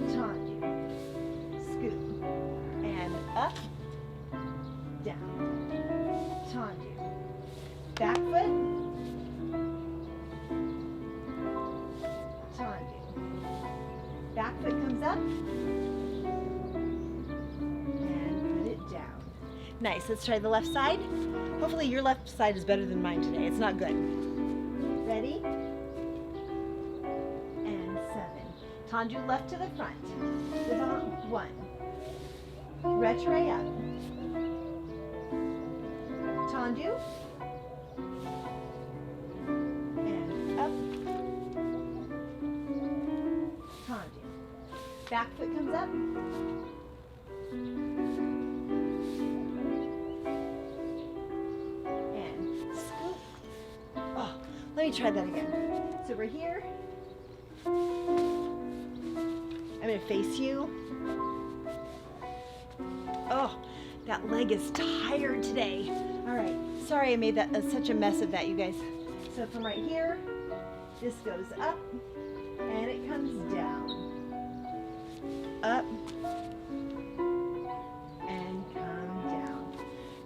tendu, scoop, and up, down, tendu, back foot, tendu, back foot comes up, nice. Let's try the left side. Hopefully your left side is better than mine today. It's not good. Ready? And 7. Tendu left to the front. Devant, 1. Retrait up. Tendu. And up. Tendu. Back foot comes up. Let me try that again. So we're here. I'm going to face you. Oh, that leg is tired today. All right. Sorry I made that such a mess of that, you guys. So from right here, this goes up and it comes down. Up and come down.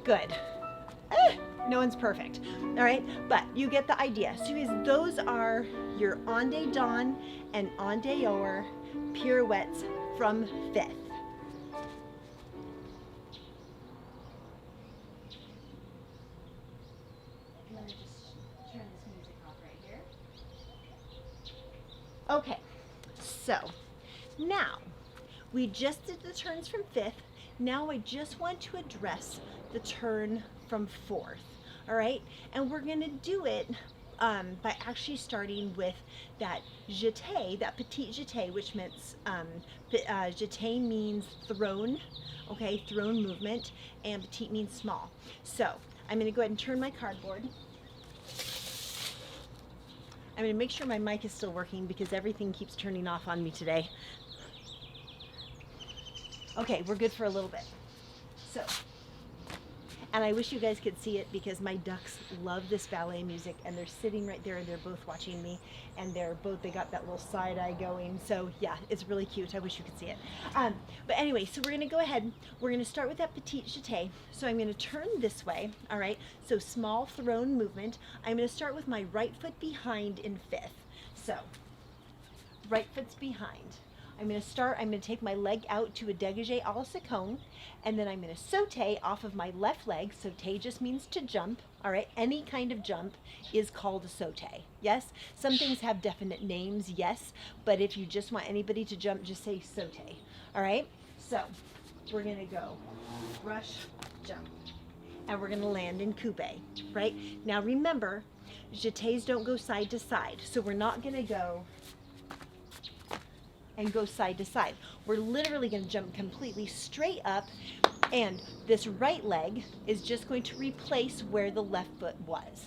Good. No one's perfect. All right, but you get the idea. So you guys, those are your onde don and onde or pirouettes from 5th. I'm gonna just turn this music off right here. Okay, so now we just did the turns from 5th. Now I just want to address the turn from 4th. All right, and we're gonna do it by actually starting with that jeté, that petit jeté, which means jeté means thrown, okay, thrown movement, and petit means small. So I'm gonna go ahead and turn my cardboard. I'm gonna make sure my mic is still working because everything keeps turning off on me today. Okay, we're good for a little bit. So. And I wish you guys could see it because my ducks love this ballet music and they're sitting right there and they're both watching me and they got that little side eye going. So yeah, it's really cute. I wish you could see it. But anyway, so we're gonna go ahead. We're gonna start with that petit jeté. So I'm gonna turn this way, all right? So small thrown movement. I'm gonna start with my right foot behind in 5th. So right foot's behind. I'm going to take my leg out to a dégagé à la seconde, and then I'm going to sauté off of my left leg. Sauté just means to jump, all right? Any kind of jump is called a sauté, yes? Some things have definite names, yes, but if you just want anybody to jump, just say sauté, all right? So we're going to go brush, jump, and we're going to land in coupé, right? Now remember, jetés don't go side to side, so we're not going to go and go side to side. We're literally going to jump completely straight up, and this right leg is just going to replace where the left foot was.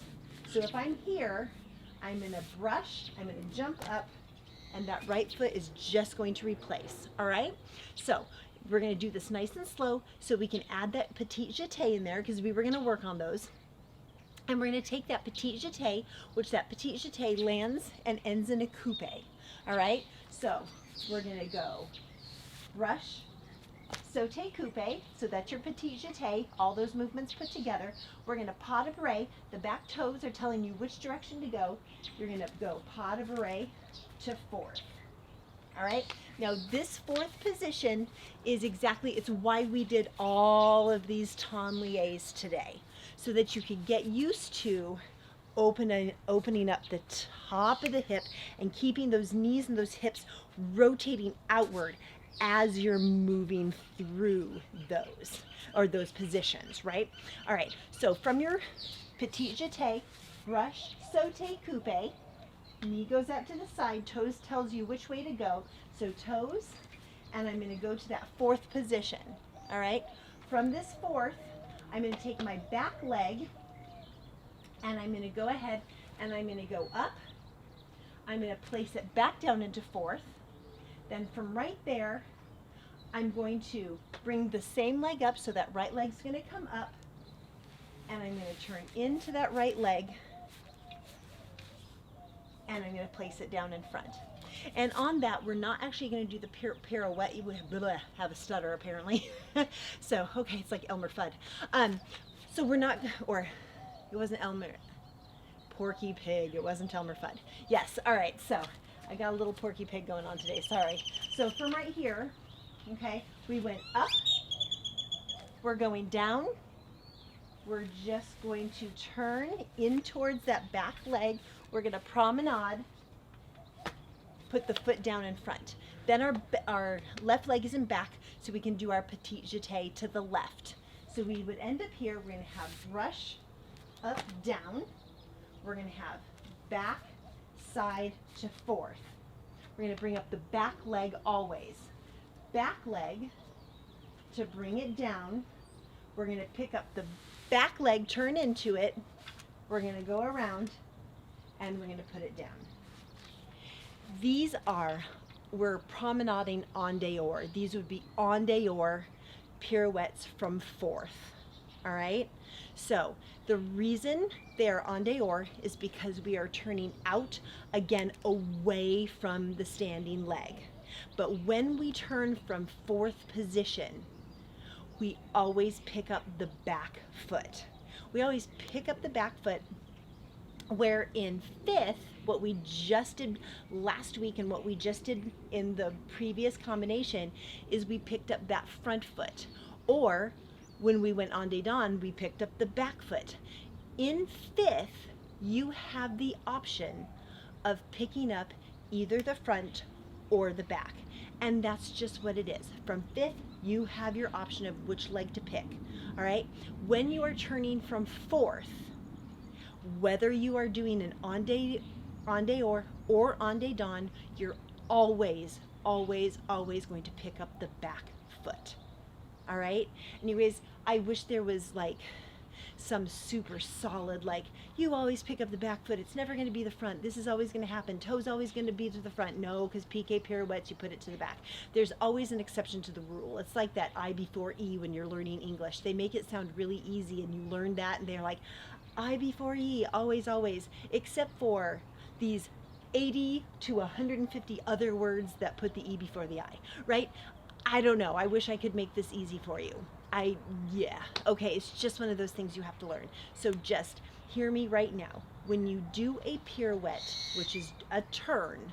So if I'm here, I'm going to brush, I'm going to jump up, and that right foot is just going to replace, all right? So we're going to do this nice and slow so we can add that petit jeté in there because we were going to work on those. And we're going to take that petit jeté, which that petit jeté lands and ends in a coupé, all right? So we're going to go brush, sauté, coupé, so that's your petit jeté, all those movements put together. We're going to pas de bourrée. The back toes are telling you which direction to go. You're going to go pas de bourrée to 4th. All right, now this 4th position is it's why we did all of these temps-liés today, so that you could get used to opening up the top of the hip and keeping those knees and those hips rotating outward as you're moving through those positions, right? All right, so from your petit jeté, brush, sauté, coupé, knee goes out to the side, toes tells you which way to go, so toes, and I'm going to go to that 4th position, all right? From this 4th, I'm going to take my back leg, and I'm going to go ahead and I'm going to go up. I'm going to place it back down into 4th. Then from right there, I'm going to bring the same leg up, so that right leg's going to come up, and I'm going to turn into that right leg, and I'm going to place it down in front. And on that, we're not actually going to do the pirouette. You have a stutter apparently. So, okay, it's like Elmer Fudd. So we're not, or it wasn't Elmer, Porky Pig. It wasn't Elmer Fudd. Yes, all right, so I got a little Porky Pig going on today, sorry. So from right here, okay, we went up, we're going down, we're just going to turn in towards that back leg, we're going to promenade, put the foot down in front. Then our left leg is in back, so we can do our petit jeté to the left. So we would end up here, we're going to have brush, up, down. We're going to have back, side to fourth. We're going to bring up the back leg always. Back leg to bring it down. We're going to pick up the back leg, turn into it. We're going to go around, and we're going to put it down. These are, we're promenading en dehors. These would be en dehors pirouettes from fourth, all right? So the reason they're en dehors is because we are turning out, again, away from the standing leg. But when we turn from fourth position, we always pick up the back foot. We always pick up the back foot, where in fifth, what we just did last week and what we just did in the previous combination is we picked up that front foot. Or when we went en dedans, we picked up the back foot. In fifth, you have the option of picking up either the front or the back. And that's just what it is. From fifth, you have your option of which leg to pick. All right? When you are turning from fourth, whether you are doing an en dehors or en dedans, you're always going to pick up the back foot. All right? Anyways, I wish there was like some super solid, like, you always pick up the back foot, it's never going to be the front, this is always going to happen, toe's always going to be to the front. No, because PK pirouettes, you put it to the back. There's always an exception to the rule. It's like that I before E when you're learning English. They make it sound really easy, and you learn that, and they're like, I before E, always, except for these 80 to 150 other words that put the E before the I, right? I don't know. I wish I could make this easy for you. Okay, it's just one of those things you have to learn. So just hear me right now. When you do a pirouette, which is a turn,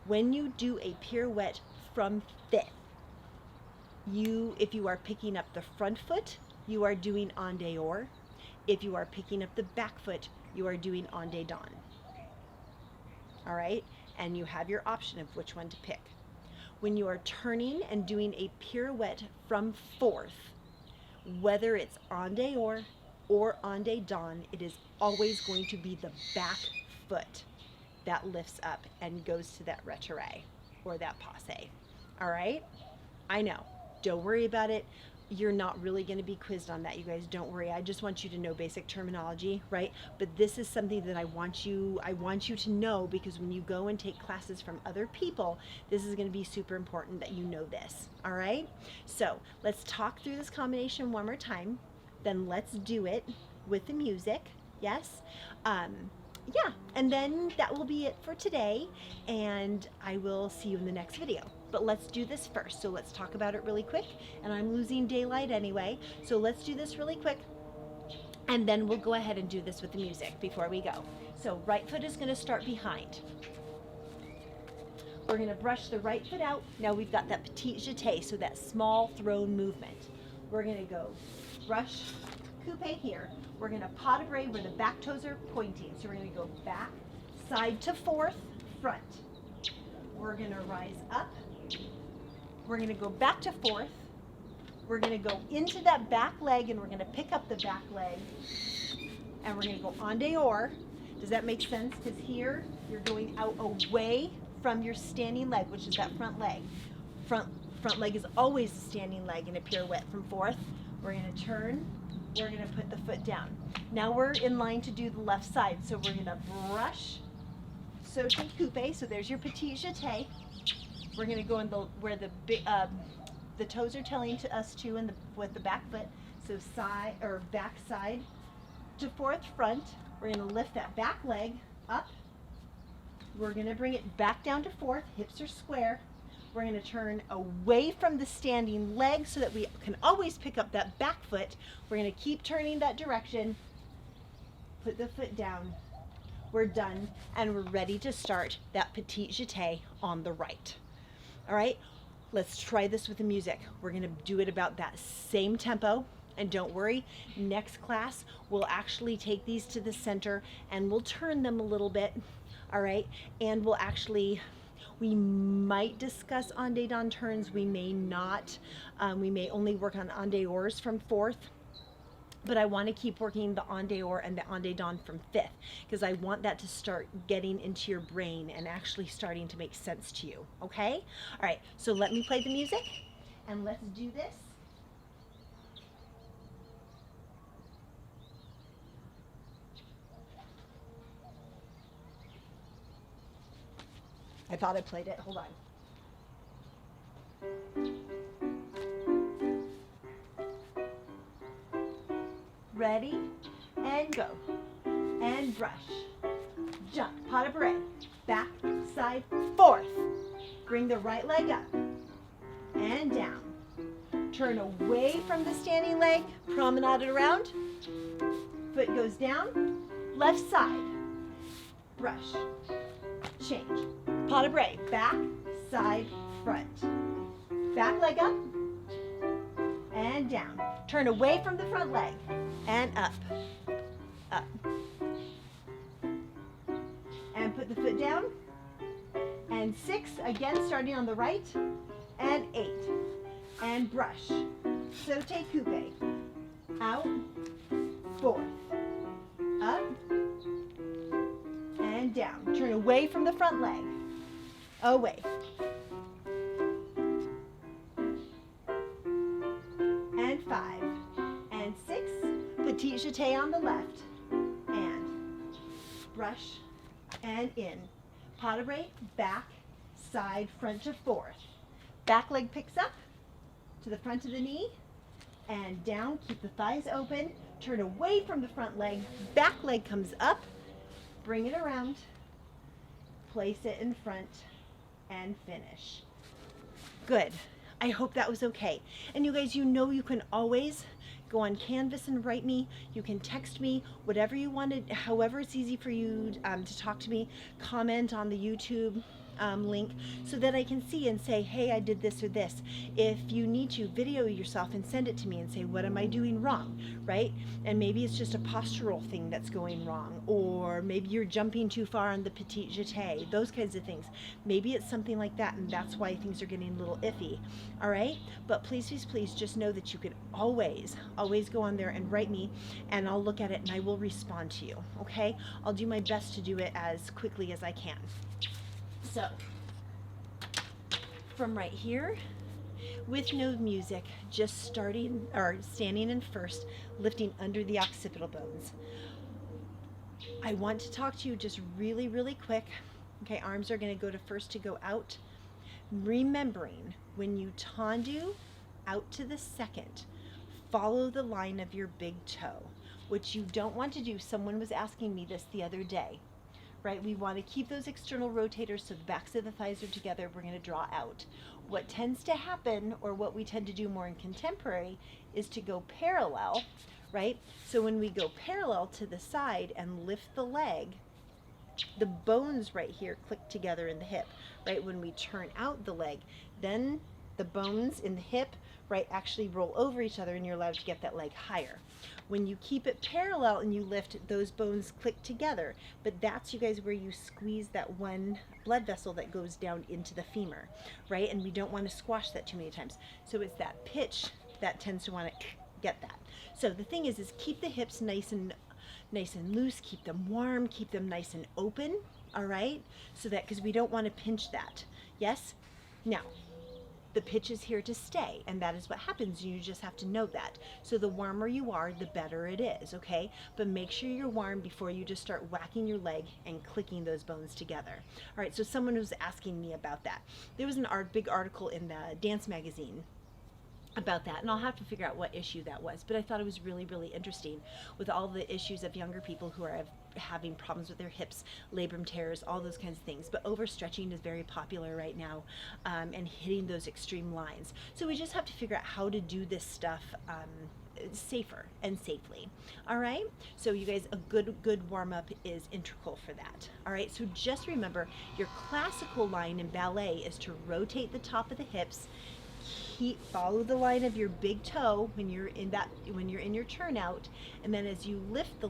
when you do a pirouette from fifth, if you are picking up the front foot, you are doing en dehors. If you are picking up the back foot, you are doing en dedans. All right? And you have your option of which one to pick. When you are turning and doing a pirouette from fourth, whether it's en dehors or en dedans, it is always going to be the back foot that lifts up and goes to that retiré or that passe. All right? I know. Don't worry about it. You're not really going to be quizzed on that, you guys. Don't worry. I just want you to know basic terminology, right? But this is something that I want you to know, because when you go and take classes from other people, this is going to be super important that you know this. All right? So let's talk through this combination one more time. Then let's do it with the music. Yes? Yeah, and then that will be it for today, and I will see you in the next video. But let's do this first. So let's talk about it really quick, and I'm losing daylight anyway, so let's do this really quick, and then we'll go ahead and do this with the music before we go. So right foot is going to start behind. We're going to brush the right foot out. Now we've got that petit jeté, so that small thrown movement. We're going to go brush coupe here. We're going to pas de bras where the back toes are pointing. So we're going to go back, side to fourth, front. We're going to rise up. We're going to go back to fourth. We're going to go into that back leg, and we're going to pick up the back leg. And we're going to go en dehors. Does that make sense? Because here you're going out away from your standing leg, which is that front leg. Front leg is always a standing leg in a pirouette from fourth. We're going to turn. We're going to put the foot down. Now we're in line to do the left side. So we're going to brush sauté coupe. So there's your petit jeté. We're going to go in where the the toes are telling to us to and with the back foot. So side or back side to fourth front. We're going to lift that back leg up. We're going to bring it back down to fourth. Hips are square. We're going to turn away from the standing leg so that we can always pick up that back foot. We're going to keep turning that direction. Put the foot down. We're done, and we're ready to start that petit jeté on the right. All right, let's try this with the music. We're going to do it about that same tempo. And don't worry, next class, we'll actually take these to the center and we'll turn them a little bit. All right, and we might discuss en dedans turns, we may not. We may only work on en dehors from fourth, but I want to keep working the en dehors and the en dedans from fifth because I want that to start getting into your brain and actually starting to make sense to you, okay? All right, so let me play the music and let's do this. I thought I played it. Hold on. Ready? And go. And brush. Jump. Pas de bourrée. Back, side, fourth. Bring the right leg up. And down. Turn away from the standing leg. Promenade it around. Foot goes down. Left side. Brush. Change. Pas de bourrée. Back, side, front. Back leg up and down. Turn away from the front leg and up, up. And put the foot down. And 6, again starting on the right. And 8. And brush. Sauté coupe. Out, fourth. Up and down. Turn away from the front leg. Away. And 5. And 6. Petit jeté on the left. And brush and in. Pas de bourrée, back, side, front to fourth. Back leg picks up to the front of the knee and down. Keep the thighs open. Turn away from the front leg. Back leg comes up. Bring it around. Place it in front. And finish. Good. I hope that was okay. And you guys, you know you can always go on Canvas and write me. You can text me, whatever you wanted, however it's easy for you to talk to me. Comment on the YouTube link so that I can see and say, hey, I did this or this. If you need to, video yourself and send it to me and say, what am I doing wrong, right? And maybe it's just a postural thing that's going wrong, or maybe you're jumping too far on the petit jeté, those kinds of things. Maybe it's something like that, and that's why things are getting a little iffy, all right? But please, please, please just know that you can always go on there and write me, and I'll look at it and I will respond to you, okay? I'll do my best to do it as quickly as I can. So, from right here, with no music, just starting or standing in first, lifting under the occipital bones. I want to talk to you just really, really quick. Okay, arms are going to go to first to go out. Remembering when you tendu out to the second, follow the line of your big toe, which you don't want to do. Someone was asking me this the other day. Right, we want to keep those external rotators so the backs of the thighs are together. We're going to draw out. What tends to happen, or what we tend to do more in contemporary, is to go parallel, right? So when we go parallel to the side and lift the leg, the bones right here click together in the hip, right? When we turn out the leg, then the bones in the hip, right, actually roll over each other and you're allowed to get that leg higher. When you keep it parallel and you lift, those bones click together. But that's, you guys, where you squeeze that one blood vessel that goes down into the femur, right? And we don't want to squash that too many times. So it's that pitch that tends to want to get that. So the thing is keep the hips nice and loose, keep them warm, keep them nice and open, all right? So that, because we don't want to pinch that. Yes? Now, the pitch is here to stay, and that is what happens. You just have to know that. So the warmer you are, the better it is, okay? But make sure you're warm before you just start whacking your leg and clicking those bones together. All right, so someone was asking me about that. There was big article in the dance magazine about that, and I'll have to figure out what issue that was, but I thought it was really, really interesting with all the issues of younger people who are having problems with their hips, labrum tears, all those kinds of things. But overstretching is very popular right now, and hitting those extreme lines. So we just have to figure out how to do this stuff safer and safely. All right, so you guys, a good warm-up is integral for that. All right, so just remember, your classical line in ballet is to rotate the top of the hips, follow the line of your big toe when you're in your turnout, and then as you lift the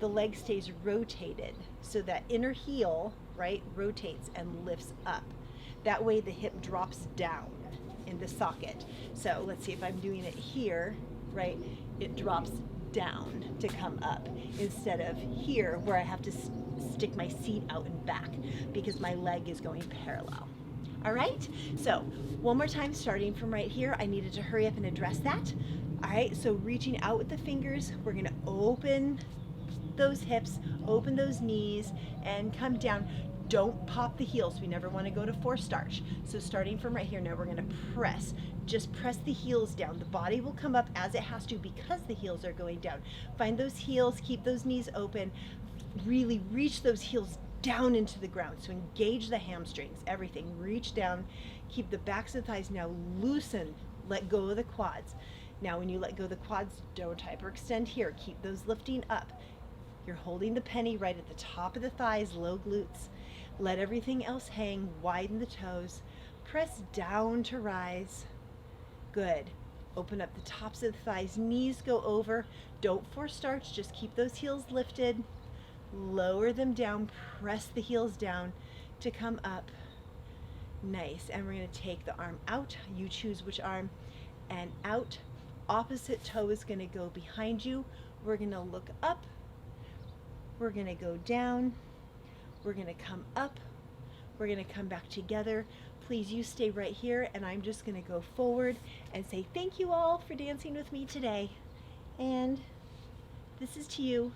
leg stays rotated, so that inner heel, right, rotates and lifts up. That way the hip drops down in the socket. So let's see if I'm doing it here, right? It drops down to come up instead of here where I have to stick my seat out and back because my leg is going parallel. All right, so one more time, starting from right here. I needed to hurry up and address that. All right, so reaching out with the fingers, we're gonna open those hips, open those knees, and come down. Don't pop the heels. We never want to go to forced starch. So starting from right here, now we're gonna press. Just press the heels down. The body will come up as it has to because the heels are going down. Find those heels, keep those knees open, really reach those heels down into the ground. So engage the hamstrings, everything. Reach down, keep the backs of the thighs now loosen, let go of the quads. Now when you let go of the quads, don't hyperextend here. Keep those lifting up. You're holding the penny right at the top of the thighs, low glutes. Let everything else hang, widen the toes. Press down to rise. Good. Open up the tops of the thighs, knees go over. Don't force starch, just keep those heels lifted. Lower them down, press the heels down to come up. Nice, and we're gonna take the arm out. You choose which arm, and out. Opposite toe is gonna go behind you. We're gonna look up. We're gonna go down. We're gonna come up. We're gonna come back together. Please, you stay right here, and I'm just gonna go forward and say thank you all for dancing with me today. And this is to you.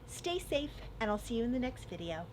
Stay safe, and I'll see you in the next video.